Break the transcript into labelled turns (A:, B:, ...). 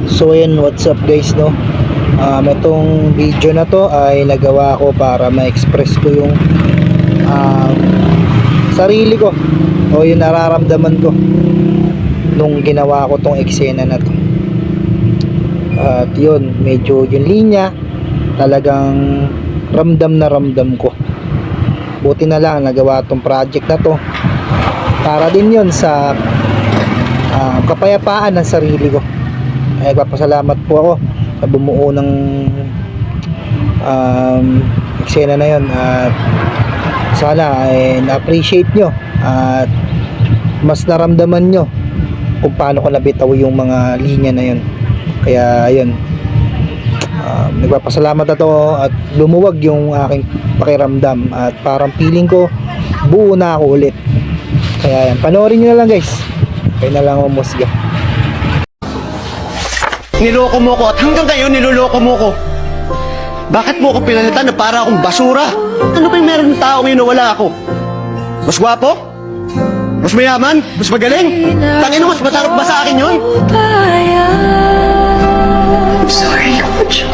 A: So ayan, what's up guys, no? Itong video na to ay nagawa ko para ma-express ko yung sarili ko o yung nararamdaman ko nung ginawa ko tong eksena na to. At yun, medyo yung linya talagang ramdam na ramdam ko. Buti na lang nagawa tong project na to para din yun sa kapayapaan ng sarili ko. Ay papasalamat po ako na bumuo ng eksena na yun, at sana ay na-appreciate nyo at mas naramdaman nyo kung paano ko nabitaw yung mga linya na yun. Kaya ayun, nagpapasalamat na to at lumuwag yung aking pakiramdam at parang feeling ko buo na ako ulit. Kaya yan, panoorin nyo na lang guys, kayo na lang umusga.
B: Niloko mo ko at hanggang ngayon niloloko mo ko. Bakit mo ko pinalitan na para akong basura? Ano ba yung meron ng tao ngayon na wala ako? Mas gwapo? Mas mayaman? Mas magaling? Tangin mo, mas masarap ba sa akin yun?
C: I'm sorry, Coach.